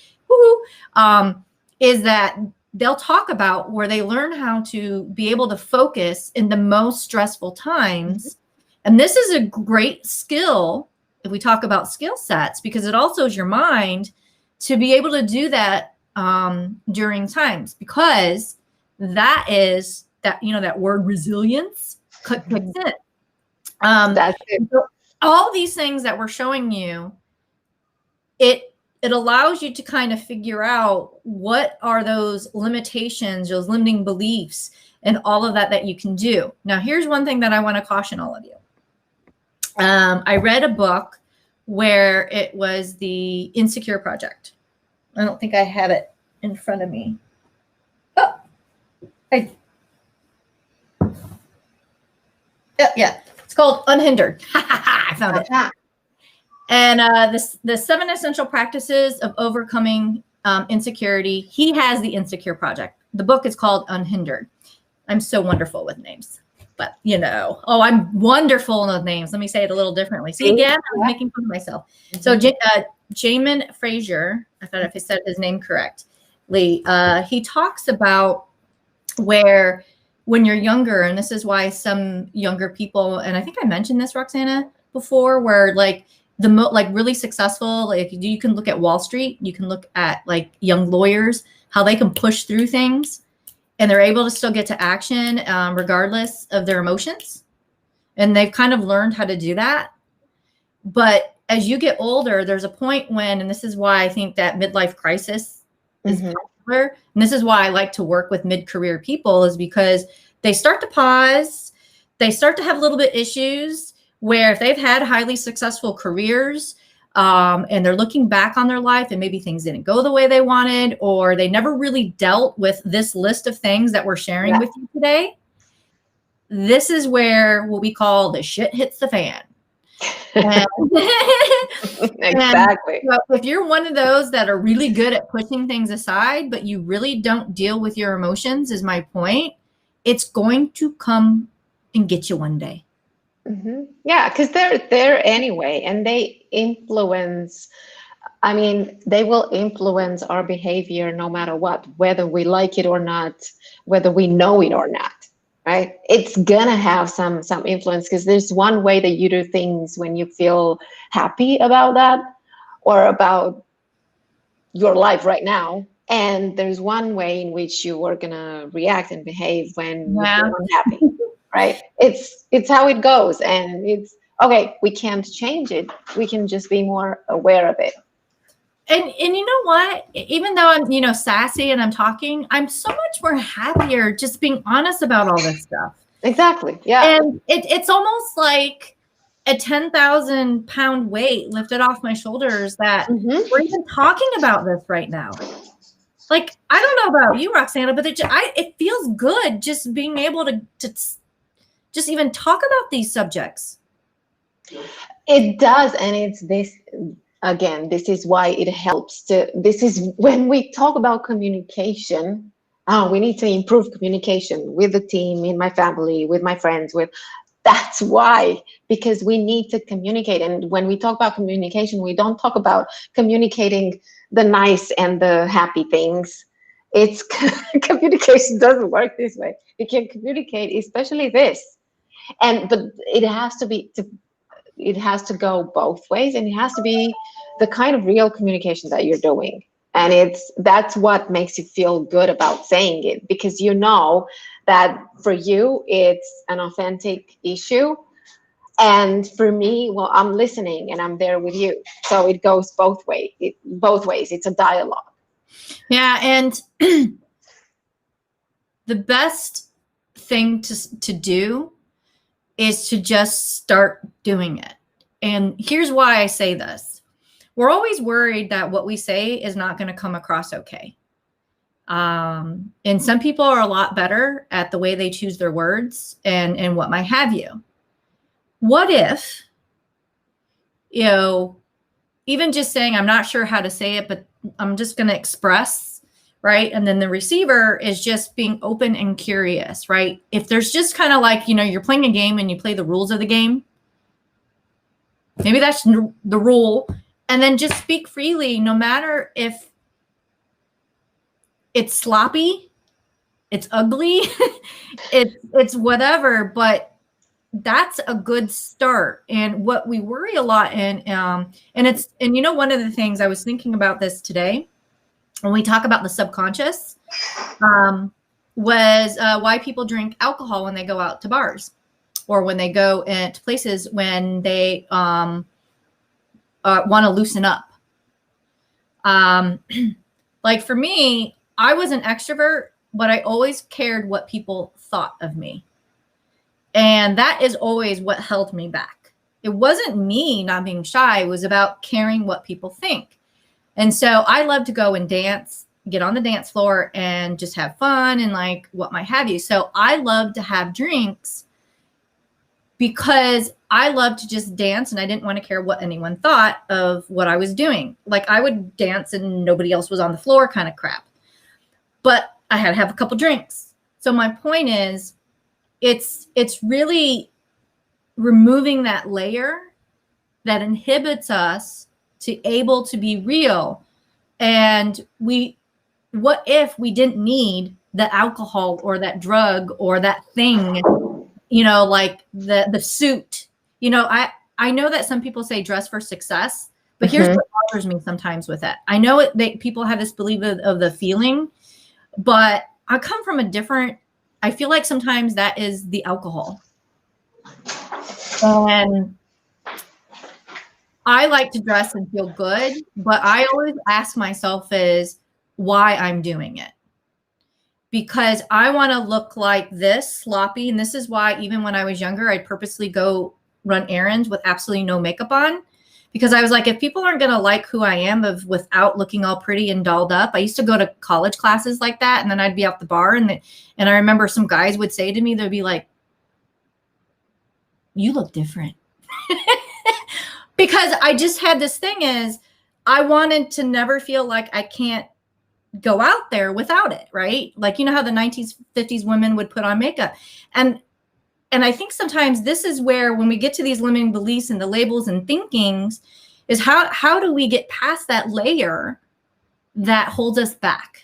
is that they'll talk about where they learn how to be able to focus in the most stressful times. And this is a great skill if we talk about skill sets, because it also is your mind to be able to do that during times, because that is that, you know, that word resilience kicks in. That's it. So all these things that we're showing you, it allows you to kind of figure out what are those limitations, those limiting beliefs, and all of that you can do. Now, here's one thing that I want to caution all of you. I read a book where it was the Insecure Project. I don't think I have it in front of me. Oh, yeah. It's called Unhindered. I found it. And the 7 essential practices of overcoming insecurity. He has the Insecure Project. The book is called Unhindered. I'm so wonderful with names, but you know, I'm wonderful with names. Let me say it a little differently. See, again, I'm making fun of myself. So Jamin Frazier, I thought if I said his name correctly, he talks about where when you're younger, and this is why some younger people, and I think I mentioned this, Roxana, before, where like like really successful, like you can look at Wall Street, you can look at like young lawyers, how they can push through things and they're able to still get to action regardless of their emotions. And they've kind of learned how to do that. But as you get older, there's a point when, and this is why I think that midlife crisis is popular. And this is why I like to work with mid-career people, is because they start to pause. They start to have a little bit issues where if they've had highly successful careers and they're looking back on their life and maybe things didn't go the way they wanted, or they never really dealt with this list of things that we're sharing with you today, this is where what we call the shit hits the fan. Exactly. And so if you're one of those that are really good at pushing things aside, but you really don't deal with your emotions, is my point, it's going to come and get you one day. Yeah, because they're there anyway, and they influence. I mean, they will influence our behavior no matter what, whether we like it or not, whether we know it or not. Right? It's gonna have some influence, because there's one way that you do things when you feel happy about that or about your life right now, and there's one way in which you are gonna react and behave when you feel unhappy. Right? It's how it goes, and it's okay. We can't change it. We can just be more aware of it. And you know what? Even though I'm, you know, sassy and I'm talking, I'm so much more happier just being honest about all this stuff. Exactly. Yeah. And it's almost like a 10,000 pound weight lifted off my shoulders that we're even talking about this right now. Like, I don't know about you, Roxana, but it feels good just being able to just even talk about these subjects. It does. And it's this. Again, this is why it helps this is when we talk about communication, we need to improve communication with the team, in my family, with my friends, that's why, because we need to communicate. And when we talk about communication, we don't talk about communicating the nice and the happy things. It's communication doesn't work this way. You can communicate, especially this. But it has to go both ways, and it has to be the kind of real communication that you're doing. And that's what makes you feel good about saying it, because you know that for you, it's an authentic issue. And for me, well, I'm listening and I'm there with you. So it goes both ways. It's a dialogue. Yeah. And the best thing to do is to just start doing it. And here's why I say this. we're always worried that what we say is not going to come across okay. And some people are a lot better at the way they choose their words and what might have you. What if, you know, even just saying, I'm not sure how to say it, but I'm just going to express, right? And then the receiver is just being open and curious, right? If there's just kind of like, you know, you're playing a game and you play the rules of the game, maybe that's the rule. And then just speak freely, no matter if it's sloppy, it's ugly, it's whatever, but that's a good start. And what we worry a lot in, and you know, one of the things I was thinking about this today, when we talk about the subconscious, was why people drink alcohol when they go out to bars or when they go into places when they want to loosen up. Like for me, I was an extrovert, but I always cared what people thought of me. And that is always what held me back. It wasn't me not being shy. It was about caring what people think. And so I love to go and dance, get on the dance floor and just have fun and like what might have you. So I love to have drinks because I love to just dance and I didn't want to care what anyone thought of what I was doing. Like I would dance and nobody else was on the floor kind of crap. But I had to have a couple drinks. So my point is, it's really removing that layer that inhibits us to able to be real. And what if we didn't need the alcohol or that drug or that thing, you know, like the suit, you know, I know that some people say dress for success, but here's what bothers me sometimes with it. I know people have this belief of the feeling, but I come from a different, I feel like sometimes that is the alcohol. And I like to dress and feel good, but I always ask myself is why I'm doing it. Because I want to look like this sloppy. And this is why even when I was younger, I'd purposely go run errands with absolutely no makeup on. Because I was like, if people aren't going to like who I am without looking all pretty and dolled up, I used to go to college classes like that. And then I'd be out the bar. And I remember some guys would say to me, they'd be like, you look different. Because I just had this thing is I wanted to never feel like I can't go out there without it. Right. Like, you know how the 1950s, 50s women would put on makeup. And I think sometimes this is where when we get to these limiting beliefs and the labels and thinkings is how do we get past that layer that holds us back?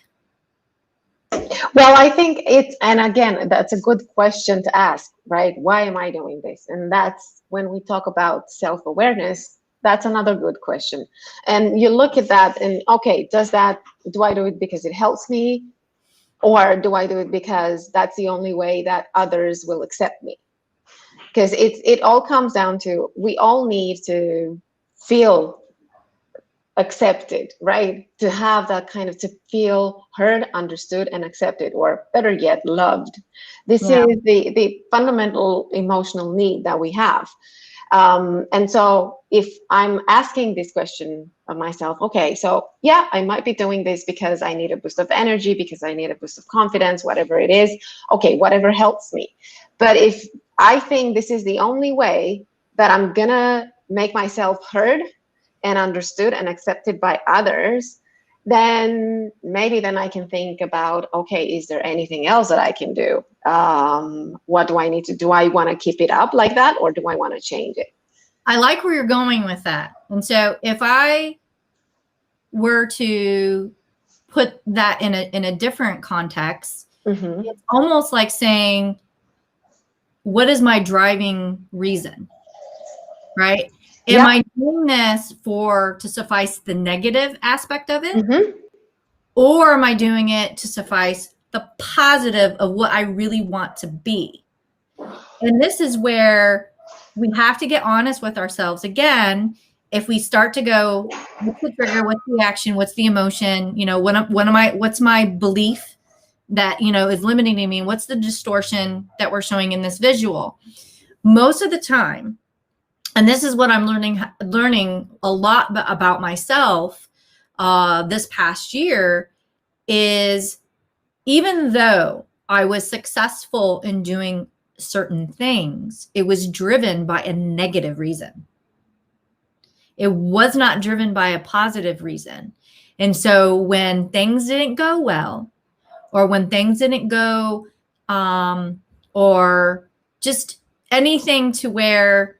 Well, I think and again, that's a good question to ask, right? Why am I doing this? And that's when we talk about self-awareness, that's another good question. And you look at that and, okay, do I do it because it helps me? Or do I do it because that's the only way that others will accept me? Because it all comes down to, we all need to feel accepted, right? To have that kind of, to feel heard, understood, and accepted, or better yet, loved. This is the fundamental emotional need that we have. And so if I'm asking this question of myself, okay, so yeah, I might be doing this because I need a boost of energy, because I need a boost of confidence, whatever it is, okay, whatever helps me. But if I think this is the only way that I'm gonna make myself heard and understood and accepted by others, then maybe then I can think about, okay, is there anything else that I can do? What do I need to do? Do I want to keep it up like that, or do I want to change it? I like where you're going with that. And so if I were to put that in a different context, it's almost like saying, what is my driving reason? Right? Am I doing this to suffice the negative aspect of it? Or am I doing it to suffice the positive of what I really want to be? And this is where we have to get honest with ourselves. Again, if we start to go, what's the trigger, what's the action, what's the emotion, you know, what's my belief that, you know, is limiting me? What's the distortion that we're showing in this visual? Most of the time, and this is what I'm learning a lot about myself this past year, is even though I was successful in doing certain things, it was driven by a negative reason. It was not driven by a positive reason. And so when things didn't go well, or when things didn't go, or just anything to where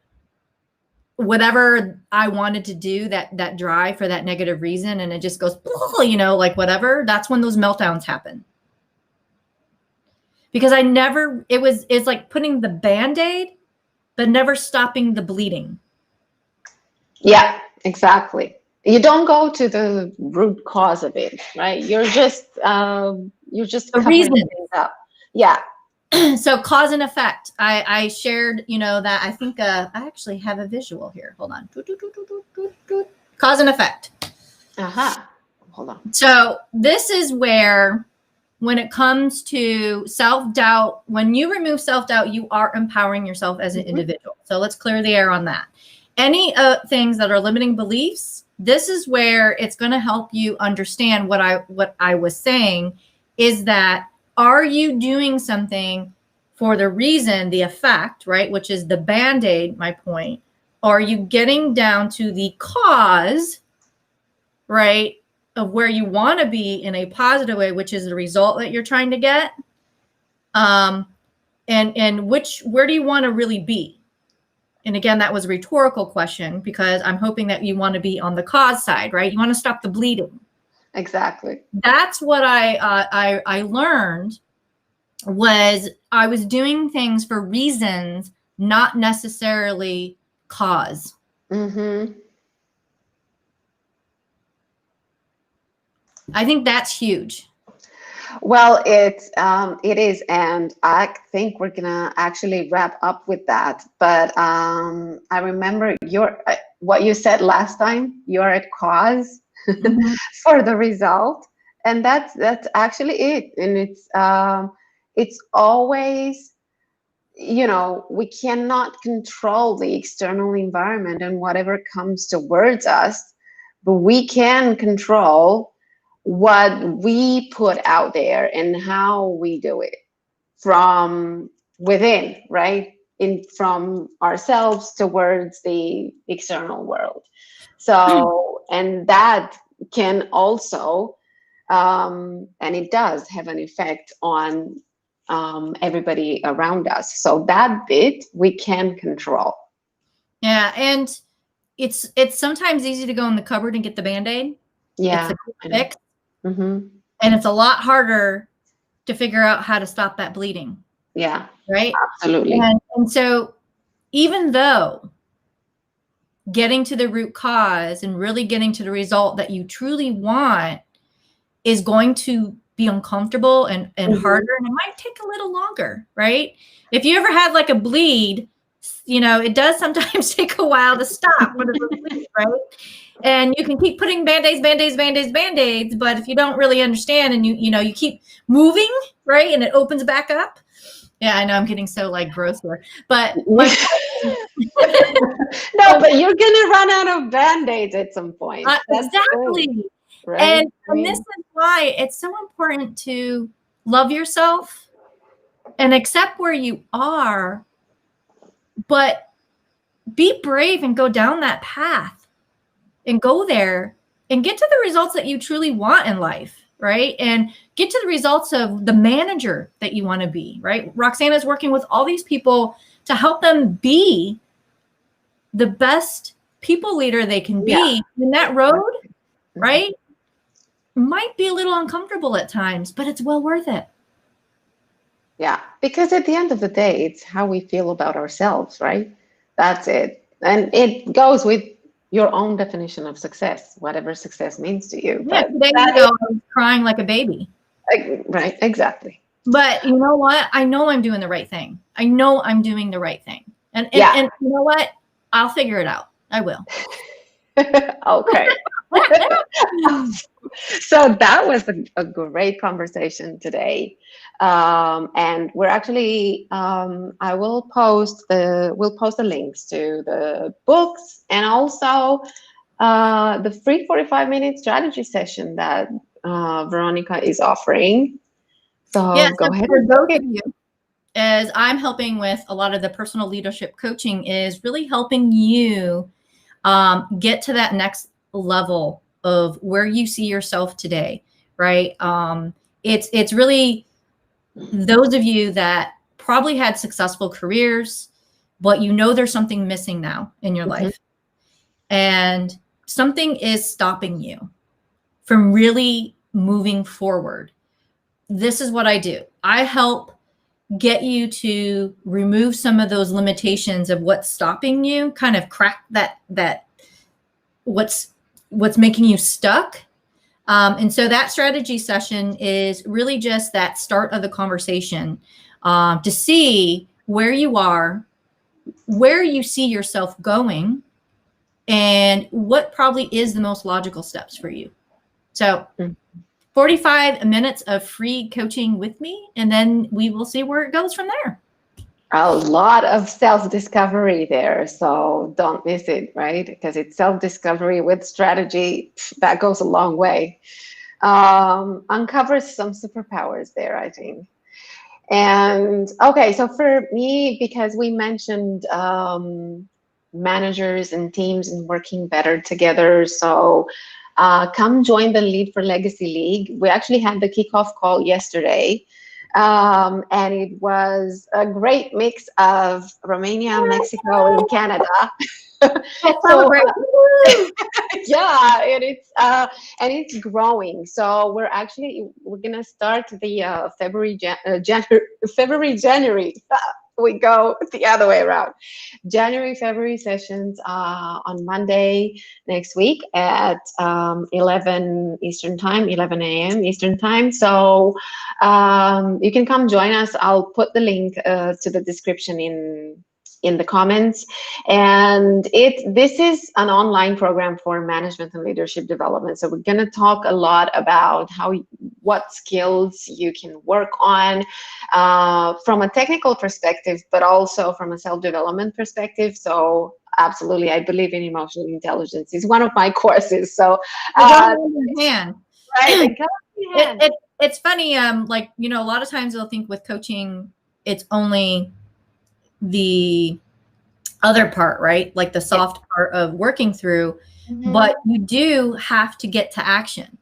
whatever I wanted to do, that drive for that negative reason, and it just goes, you know, like whatever, that's when those meltdowns happen. Because it's like putting the Band-Aid, but never stopping the bleeding. Yeah, exactly. You don't go to the root cause of it, right? You're just covering things up. Yeah. So cause and effect. I shared, you know, that I think I actually have a visual here. Hold on. Cause and effect. Hold on. So this is where, when it comes to self-doubt, when you remove self-doubt, you are empowering yourself as an individual. So let's clear the air on that. Any things that are limiting beliefs, this is where it's going to help you understand what I was saying, is that, are you doing something for the reason, the effect, right, which is the Band-Aid, my point? Are you getting down to the cause, right, of where you want to be in a positive way, which is the result that you're trying to get? And where do you want to really be? And again, that was a rhetorical question, because I'm hoping that you want to be on the cause side, right? You want to stop the bleeding. Exactly. That's what I learned, was I was doing things for reasons, not necessarily cause. Mm-hmm. I think that's huge. Well, it is, and I think we're gonna actually wrap up with that. But I remember what you said last time. You're a cause for the result, and that's actually it. And it's always, you know, we cannot control the external environment and whatever comes towards us, but we can control what we put out there and how we do it from within, right? From ourselves towards the external world. So, and that can also, and it does have an effect on everybody around us. So that bit we can control. Yeah, and it's sometimes easy to go in the cupboard and get the Band-Aid. Yeah, it's a fix. Mm-hmm. And it's a lot harder to figure out how to stop that bleeding. Yeah. Right? Absolutely. And so even though getting to the root cause and really getting to the result that you truly want is going to be uncomfortable and harder, and it might take a little longer, right? If you ever had like a bleed, you know, it does sometimes take a while to stop when it's a bleed, right? And you can keep putting Band-Aids, Band-Aids, Band-Aids, Band-Aids, but if you don't really understand and you keep moving, right, and it opens back up. Yeah, I know I'm getting so like gross here, but no, but you're gonna run out of Band-Aids at some point. Exactly. Good, right? And this is why it's so important to love yourself and accept where you are, but be brave and go down that path. And go there and get to the results that you truly want in life, right? And get to the results of the manager that you want to be, right? Roxana is working with all these people to help them be the best people leader they can be. Yeah. And that road, right, might be a little uncomfortable at times, but it's well worth it. Yeah, because at the end of the day, it's how we feel about ourselves, right? That's it. And it goes with your own definition of success, whatever success means to you. Yeah, today you go, I was crying like a baby. Right, exactly. But you know what? I know I'm doing the right thing. I know I'm doing the right thing. And you know what? I'll figure it out. I will. Okay. So that was a great conversation today. And we're actually, we'll post the links to the books and also the free 45-minute strategy session that Veronica is offering. So go ahead. For both of you, as I'm helping with a lot of the personal leadership coaching, is really helping you get to that next level of where you see yourself today, right? It's really those of you that probably had successful careers, but you know there's something missing now in your life. And something is stopping you from really moving forward. This is what I do. I help get you to remove some of those limitations of what's stopping you, kind of crack that what's making you stuck. And so that strategy session is really just that start of the conversation to see where you are, where you see yourself going, and what probably is the most logical steps for you. So 45 minutes of free coaching with me, and then we will see where it goes from there. A lot of self-discovery there, so don't miss it, right? Because it's self-discovery with strategy. That goes a long way. Uncovers some superpowers there, I think. And okay, so for me, because we mentioned managers and teams and working better together, so come join the Lead for Legacy League. We actually had the kickoff call yesterday. And it was a great mix of Romania, Mexico, and Canada. So, yeah, and it's growing. So we're gonna start the January. We go the other way around. January, February sessions on Monday next week at 11 Eastern time, 11 a.m. Eastern time. So you can come join us. I'll put the link to the description in the comments. And this is an online program for management and leadership development. So we're going to talk a lot about what skills you can work on from a technical perspective, but also from a self-development perspective. So absolutely, I believe in emotional intelligence. It's one of my courses. So right? It's funny. Like, a lot of times they'll think with coaching, it's only the other part, right? Like the soft part of working through, but you do have to get to action.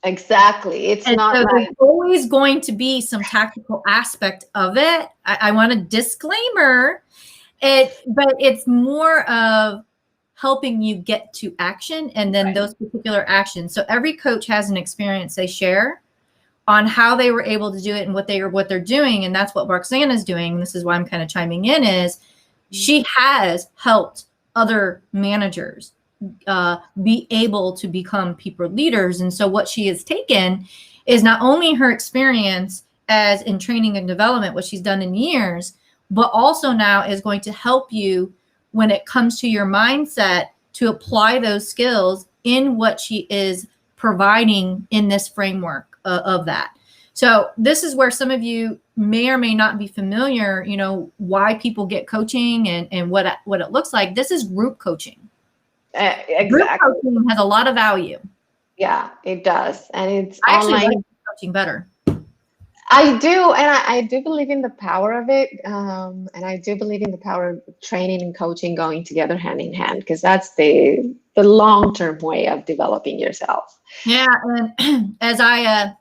Exactly. It's not so like there's always going to be some tactical aspect of it. I want a disclaimer, but it's more of helping you get to action and then those particular actions. So every coach has an experience they share on how they were able to do it and what they're doing. And that's what Roxana is doing. This is why I'm kind of chiming in is she has helped other managers be able to become people leaders. And so what she has taken is not only her experience as in training and development, what she's done in years, but also now is going to help you when it comes to your mindset to apply those skills in what she is providing in this framework of that. So this is where some of you may or may not be familiar, why people get coaching and what it looks like. This is group coaching. Exactly. Group coaching has a lot of value. Yeah, it does. And it's I online. actually like coaching better. I do, and I do believe in the power of it, and I do believe in the power of training and coaching going together hand in hand, because that's the long-term way of developing yourself. Yeah, and as I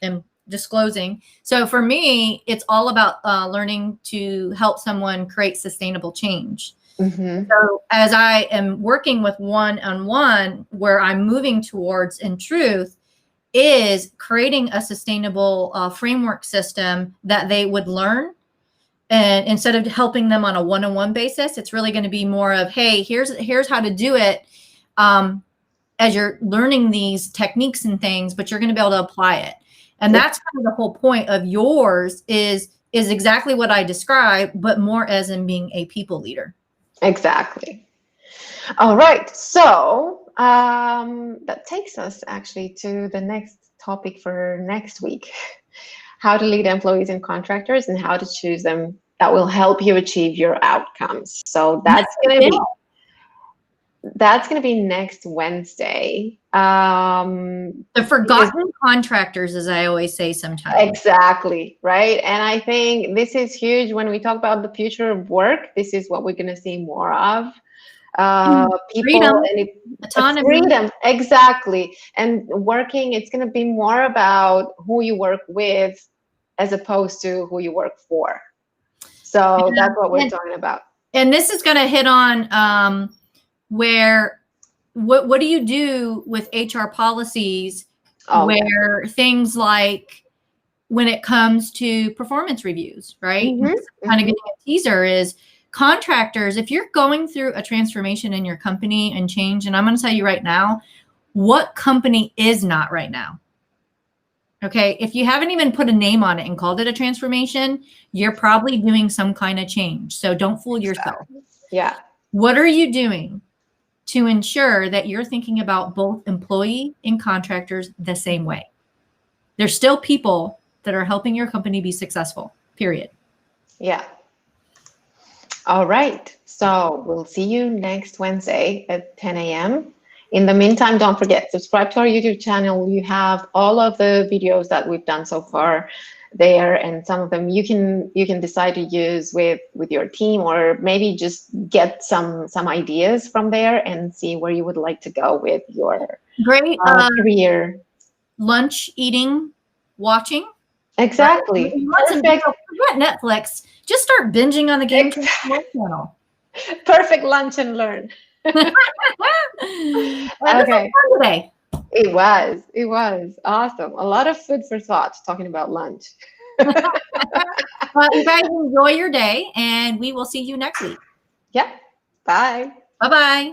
am disclosing, so for me, it's all about learning to help someone create sustainable change. So as I am working with one-on-one, where I'm moving towards in truth, is creating a sustainable framework system that they would learn. And instead of helping them on a one-on-one basis, it's really going to be more of, hey, here's how to do it as you're learning these techniques and things, but you're going to be able to apply it. And that's kind of the whole point of yours is exactly what I described, but more as in being a people leader. Exactly. All right. So that takes us actually to the next topic for next week. How to lead employees and contractors and how to choose them that will help you achieve your outcomes. So that's going to be next Wednesday. The forgotten contractors, as I always say sometimes. Exactly, right? And I think this is huge when we talk about the future of work. This is what we're going to see more of. People and autonomy. Freedom, exactly. And working, it's going to be more about who you work with as opposed to who you work for. So that's what we're talking about. And this is going to hit on where what do you do with HR policies where things like when it comes to performance reviews, right? Kind of getting a teaser is contractors, if you're going through a transformation in your company and change, and I'm going to tell you right now, what company is not right now? Okay, if you haven't even put a name on it and called it a transformation, you're probably doing some kind of change. So don't fool yourself. Yeah. What are you doing to ensure that you're thinking about both employee and contractors the same way? There's still people that are helping your company be successful, period. Yeah. All right. So we'll see you next Wednesday at 10 a.m. In the meantime, don't forget, subscribe to our YouTube channel. You have all of the videos that we've done so far there, and some of them you can decide to use with your team, or maybe just get some ideas from there and see where you would like to go with your great career. Lunch eating, watching. Exactly. Right? Perfect. Forget Netflix. Just start binging on the Game channel. Perfect lunch and learn. Okay. It was awesome. A lot of food for thought talking about lunch. Well, you guys enjoy your day, and we will see you next week. Yep. Bye. Bye-bye.